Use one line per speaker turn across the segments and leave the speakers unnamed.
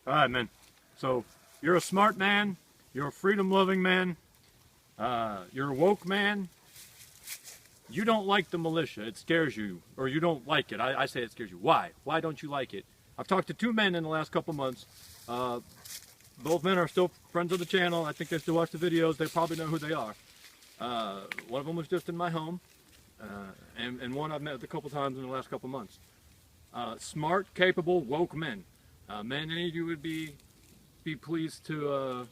All right, man. So you're a smart man. You're a freedom-loving man. You're a woke man. You don't like the militia. It scares you, or you don't like it. I say it scares you. Why? Why don't you like it? I've talked to two men in the last couple months. Both men are still friends of the channel. I think they still watch the videos. They probably know who they are. One of them was just in my home, and one I've met a couple times in the last couple months. Smart, capable, woke men. Men any of you would be pleased to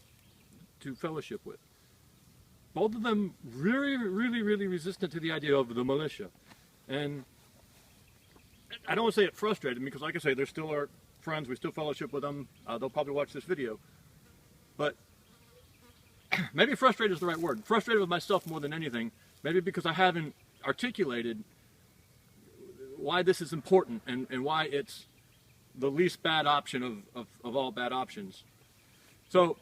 fellowship with. Both of them really resistant to the idea of the militia. And I don't want to say it frustrated me, because like I say, they're still our friends. We still fellowship with them. They'll probably watch this video. But maybe frustrated is the right word. Frustrated with myself more than anything. Maybe because I haven't articulated why this is important and why it's the least bad option of all bad options. So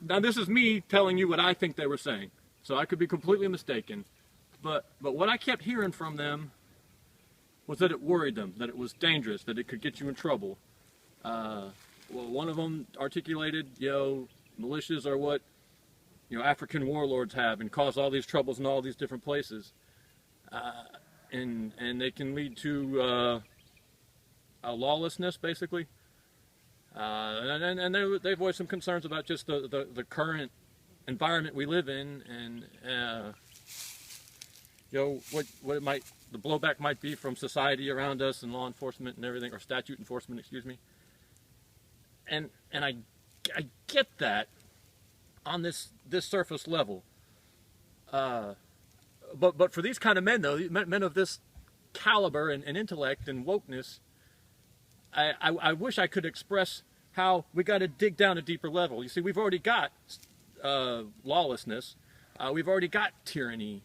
now this is me telling you what I think they were saying. So I could be completely mistaken. But what I kept hearing from them was that it worried them, that it was dangerous, that it could get you in trouble. Well, one of them articulated, militias are what, African warlords have and cause all these troubles in all these different places. And they can lead to a lawlessness, basically. And they voiced some concerns about just the current environment we live in, and what it might, the blowback might be from society around us and law enforcement and everything, or statute enforcement, excuse me. And I get that on this surface level. But for these kind of men, though, men of this caliber and intellect and wokeness, I wish I could express how we got to dig down a deeper level. You see, we've already got lawlessness. We've already got tyranny.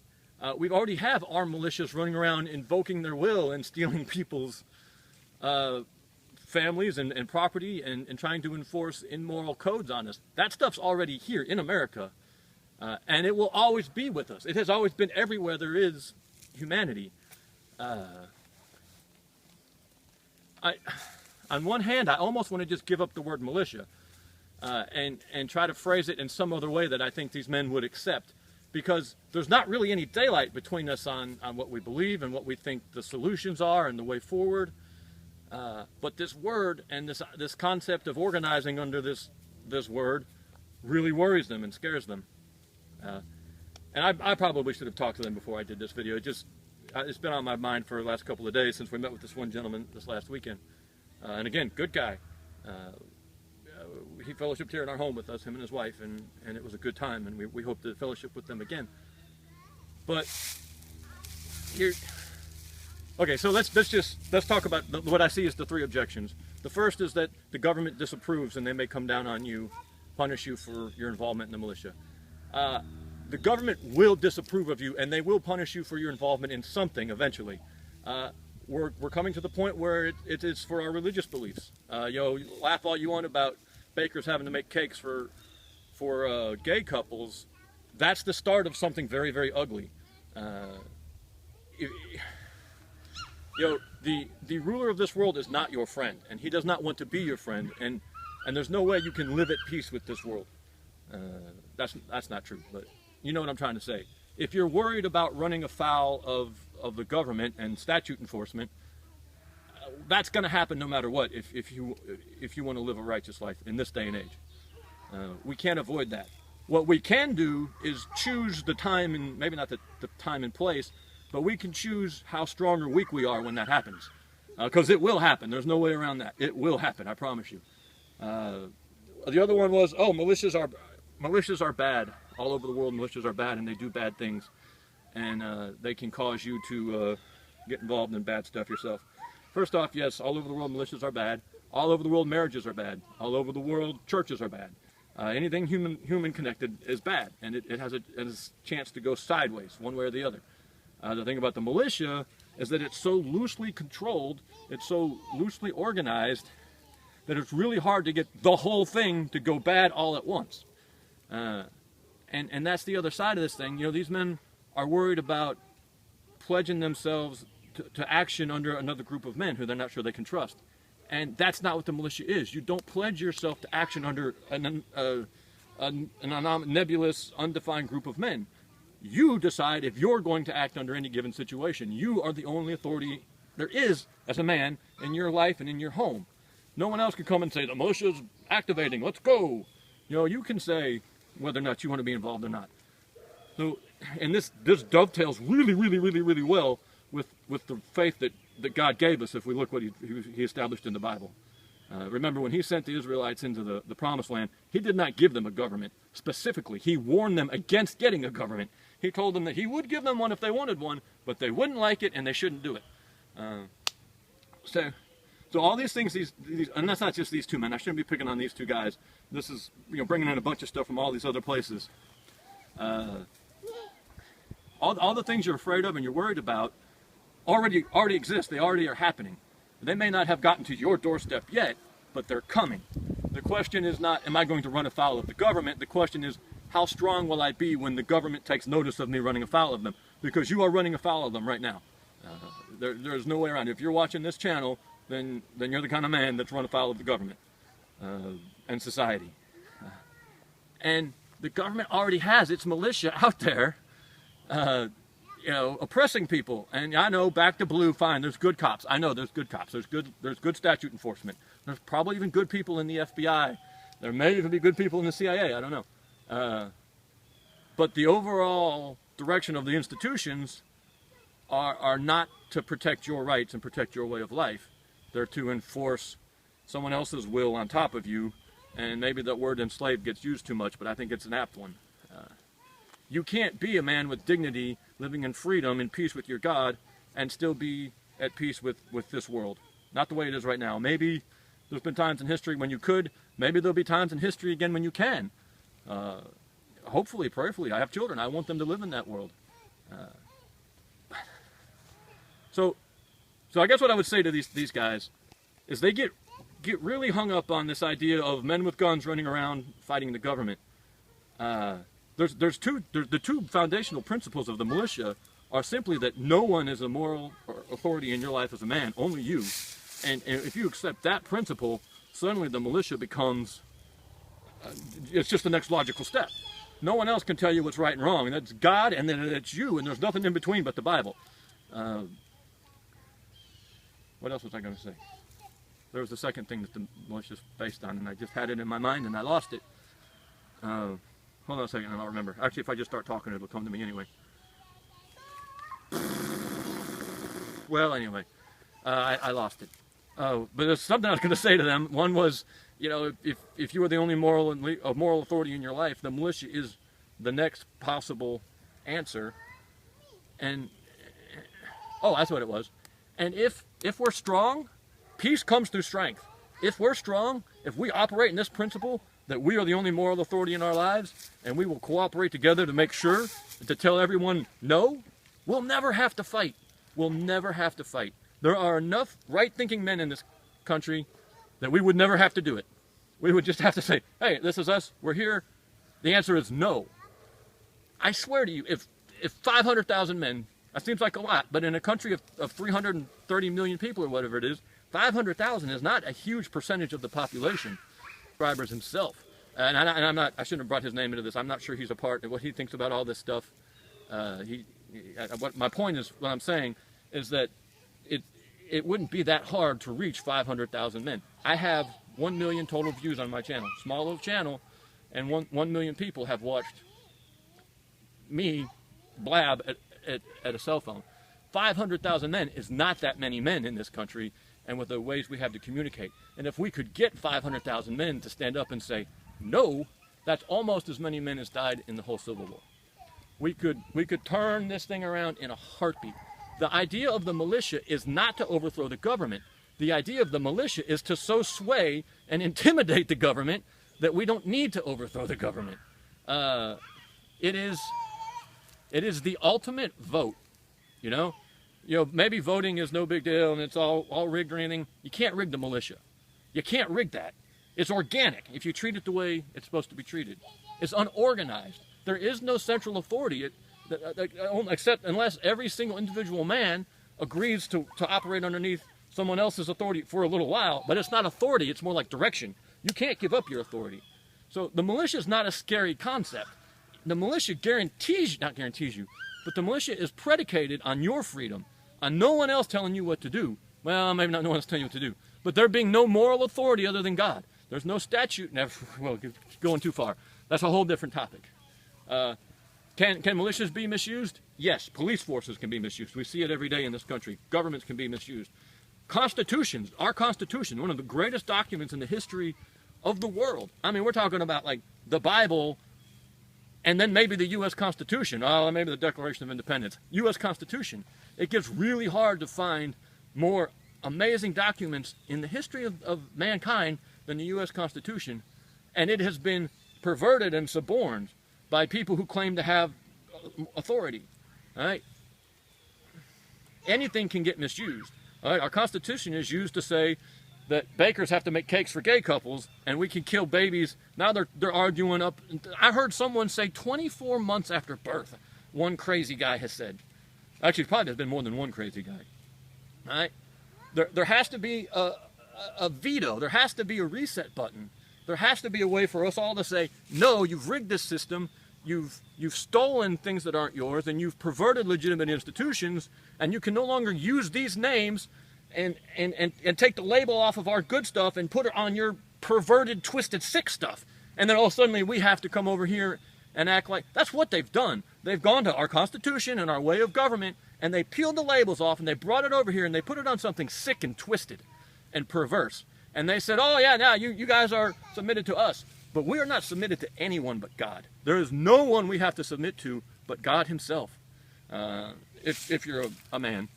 We already have armed militias running around invoking their will and stealing people's families and property and trying to enforce immoral codes on us. That stuff's already here in America. And it will always be with us. It has always been everywhere there is humanity. On one hand, I almost want to just give up the word militia and try to phrase it in some other way that I think these men would accept, because there's not really any daylight between us on what we believe and what we think the solutions are and the way forward. But this word and this concept of organizing under this word really worries them and scares them. And I probably should have talked to them before I did this video. It's been on my mind for the last couple of days since we met with this one gentleman this last weekend. And again, good guy. He fellowshipped here in our home with us, him and his wife, and it was a good time, and we hope to fellowship with them again. But here, okay, so let's talk about what I see as the three objections. The first is that the government disapproves and they may come down on you, punish you for your involvement in the militia. The government will disapprove of you, and they will punish you for your involvement in something eventually. We're coming to the point where it is for our religious beliefs. Laugh all you want about bakers having to make cakes for gay couples. That's the start of something very ugly. The ruler of this world is not your friend, and he does not want to be your friend, and there's no way you can live at peace with this world. That's not true, but you know what I'm trying to say. If you're worried about running afoul of the government and statute enforcement, that's going to happen no matter what if you want to live a righteous life in this day and age. We can't avoid that. What we can do is choose the time, and maybe not the time and place, but we can choose how strong or weak we are when that happens. Because it will happen. There's no way around that. It will happen, I promise you. The other one was, militias are bad. All over the world, militias are bad, and they do bad things. And they can cause you to get involved in bad stuff yourself. First off, yes, all over the world, militias are bad. All over the world, marriages are bad. All over the world, churches are bad. Anything human connected is bad, and it has a chance to go sideways, one way or the other. The thing about the militia is that it's so loosely controlled, it's so loosely organized, that it's really hard to get the whole thing to go bad all at once. And that's the other side of this thing. These men are worried about pledging themselves to action under another group of men who they're not sure they can trust. And that's not what the militia is. You don't pledge yourself to action under a nebulous, undefined group of men. You decide if you're going to act under any given situation. You are the only authority there is as a man in your life and in your home. No one else can come and say, the militia's activating, let's go. You know, you can say whether or not you want to be involved or not. So, and this dovetails really well with the faith that God gave us if we look what he established in the Bible. Remember, when he sent the Israelites into the Promised Land, he did not give them a government. Specifically, he warned them against getting a government. He told them that he would give them one if they wanted one, but they wouldn't like it and they shouldn't do it. So all these things, and that's not just these two men. I shouldn't be picking on these two guys. This is, bringing in a bunch of stuff from all these other places. All the things you're afraid of and you're worried about already exist. They already are happening. They may not have gotten to your doorstep yet, but they're coming. The question is not, am I going to run afoul of the government? The question is, how strong will I be when the government takes notice of me running afoul of them? Because you are running afoul of them right now. There's no way around it. If you're watching this channel, then you're the kind of man that's run afoul of the government and society. And the government already has its militia out there, oppressing people. And I know, back to blue, fine, there's good cops. I know there's good cops. There's good statute enforcement. There's probably even good people in the FBI. There may even be good people in the CIA. I don't know. But the overall direction of the institutions are not to protect your rights and protect your way of life. They're to enforce someone else's will on top of you. And maybe that word enslaved gets used too much, but I think it's an apt one. You can't be a man with dignity, living in freedom, in peace with your God, and still be at peace with this world. Not the way it is right now. Maybe there's been times in history when you could. Maybe there'll be times in history again when you can. Hopefully, prayerfully, I have children. I want them to live in that world. So I guess what I would say to these guys is they get really hung up on this idea of men with guns running around fighting the government. The two foundational principles of the militia are simply that no one is a moral authority in your life as a man, only you. And if you accept that principle, suddenly the militia becomes, it's just the next logical step. No one else can tell you what's right and wrong, and that's God, and then it's you, and there's nothing in between but the Bible. What else was I going to say? There was the second thing that the militia is based on, and I just had it in my mind, and I lost it. Hold on a second, and I'll remember. Actually, if I just start talking, it'll come to me anyway. Well, anyway, I lost it. But there's something I was going to say to them. One was, if you are the only moral authority in your life, the militia is the next possible answer. And that's what it was. And if we're strong, peace comes through strength. If we're strong, if we operate in this principle that we are the only moral authority in our lives, and we will cooperate together to make sure, to tell everyone no, we'll never have to fight. We'll never have to fight. There are enough right-thinking men in this country that we would never have to do it. We would just have to say, hey, this is us, we're here. The answer is no. I swear to you, if 500,000 men, that seems like a lot, but in a country of 330 million people or whatever it is, 500,000 is not a huge percentage of the population. Subscribers himself, and I'm not. I shouldn't have brought his name into this. I'm not sure he's a part of what he thinks about all this stuff. What my point is, what I'm saying is that it wouldn't be that hard to reach 500,000 men. I have 1 million total views on my channel, small little channel, and 1 million people have watched me blab at a cell phone. 500,000 men is not that many men in this country, and with the ways we have to communicate. And if we could get 500,000 men to stand up and say no, that's almost as many men as died in the whole Civil War. We could turn this thing around in a heartbeat. The idea of the militia is not to overthrow the government. The idea of the militia is to so sway and intimidate the government that we don't need to overthrow the government. It is the ultimate vote, maybe voting is no big deal and it's all rigged or anything. You can't rig the militia. You can't rig that. It's organic if you treat it the way it's supposed to be treated. It's unorganized. There is no central authority except unless every single individual man agrees to operate underneath someone else's authority for a little while, but it's not authority, it's more like direction. You can't give up your authority. So the militia is not a scary concept. The militia not guarantees you, but the militia is predicated on your freedom, on no one else telling you what to do. Well, maybe not no one else telling you what to do, but there being no moral authority other than God. There's no statute, well, going too far. That's a whole different topic. Can militias be misused? Yes, police forces can be misused. We see it every day in this country. Governments can be misused. Constitutions, our Constitution, one of the greatest documents in the history of the world. I mean, we're talking about like the Bible and then maybe the U.S. Constitution. Oh, maybe the Declaration of Independence. U.S. Constitution. It gets really hard to find more amazing documents in the history of mankind than the U.S. Constitution. And it has been perverted and suborned by people who claim to have authority. All right? Anything can get misused. All right? Our Constitution is used to say that bakers have to make cakes for gay couples, and we can kill babies. Now they're arguing up. I heard someone say 24 months after birth, one crazy guy has said. Actually, probably there's been more than one crazy guy. All right? There has to be a veto. There has to be a reset button. There has to be a way for us all to say, no, you've rigged this system, you've stolen things that aren't yours, and you've perverted legitimate institutions, and you can no longer use these names and take the label off of our good stuff and put it on your perverted, twisted, sick stuff. And then all of a sudden we have to come over here and act like, that's what they've done. They've gone to our Constitution and our way of government, and they peeled the labels off, and they brought it over here, and they put it on something sick and twisted and perverse. And they said, oh yeah, now you guys are submitted to us. But we are not submitted to anyone but God. There is no one we have to submit to but God himself. If you're a man.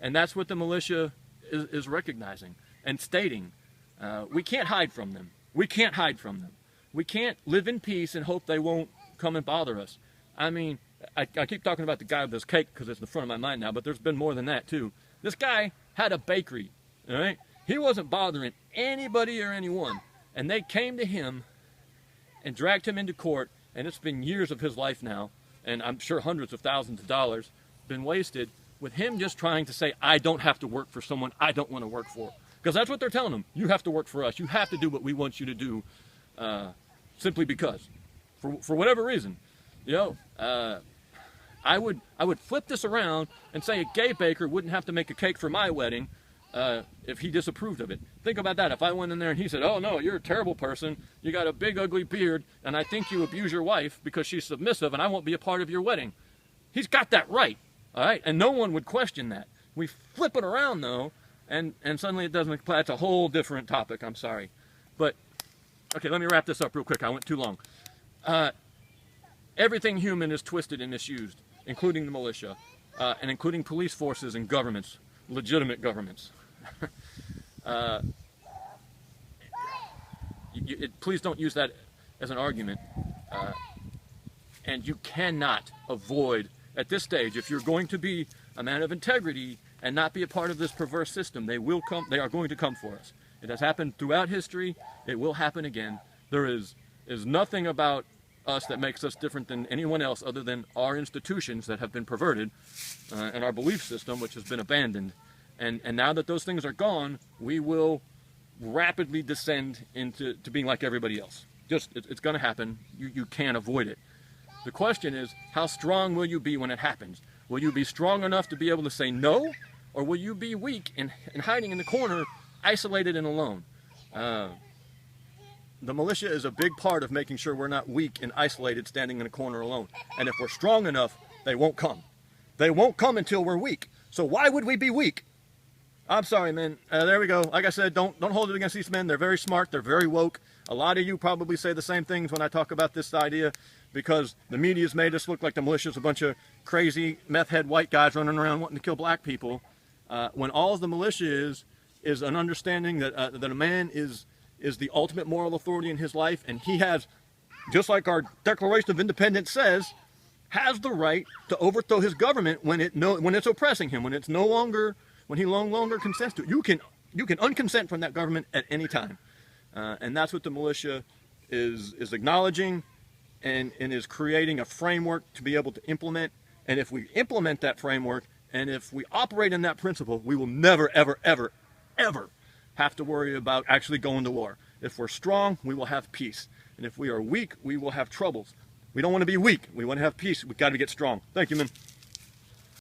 And that's what the militia is recognizing and stating. We can't hide from them. We can't hide from them. We can't live in peace and hope they won't come and bother us. I mean, I keep talking about the guy with this cake because it's in the front of my mind now, but there's been more than that too. This guy had a bakery, all right? He wasn't bothering anybody or anyone, and they came to him and dragged him into court, and it's been years of his life now, and I'm sure hundreds of thousands of dollars been wasted with him just trying to say, I don't have to work for someone I don't want to work for. Because that's what they're telling him. You have to work for us. You have to do what we want you to do simply because. For whatever reason. You know, I would flip this around and say a gay baker wouldn't have to make a cake for my wedding if he disapproved of it. Think about that. If I went in there and he said, oh no, you're a terrible person, you got a big ugly beard, and I think you abuse your wife because she's submissive and I won't be a part of your wedding. He's got that right, all right? And no one would question that. We flip it around though, and suddenly it doesn't apply. It's a whole different topic, I'm sorry. But, okay, let me wrap this up real quick. I went too long. Everything human is twisted and misused, including the militia, and including police forces and governments, legitimate governments. Please don't use that as an argument. And you cannot avoid, at this stage, if you're going to be a man of integrity and not be a part of this perverse system, they will come. They are going to come for us. It has happened throughout history. It will happen again. There is nothing about us that makes us different than anyone else other than our institutions that have been perverted and our belief system, which has been abandoned. And now that those things are gone, we will rapidly descend into being like everybody else. It's going to happen. You can't avoid it. The question is, how strong will you be when it happens? Will you be strong enough to be able to say no? Or will you be weak and hiding in the corner, isolated and alone? The militia is a big part of making sure we're not weak and isolated, standing in a corner alone. And if we're strong enough, they won't come. They won't come until we're weak. So why would we be weak? I'm sorry, man. There we go. Like I said, don't hold it against these men. They're very smart. They're very woke. A lot of you probably say the same things when I talk about this idea, because the media's made us look like the militia's a bunch of crazy meth head white guys running around wanting to kill black people. When all the militia is an understanding that a man is the ultimate moral authority in his life, and he has, just like our Declaration of Independence says, has the right to overthrow his government when it's oppressing him, when he no longer consents to it. You can unconsent from that government at any time, and that's what the militia is acknowledging, and is creating a framework to be able to implement. And if we implement that framework And if we operate in that principle, we will never, ever, ever, ever have to worry about actually going to war. If we're strong, we will have peace. And if we are weak, we will have troubles. We don't want to be weak. We want to have peace. We've got to get strong. Thank you, man.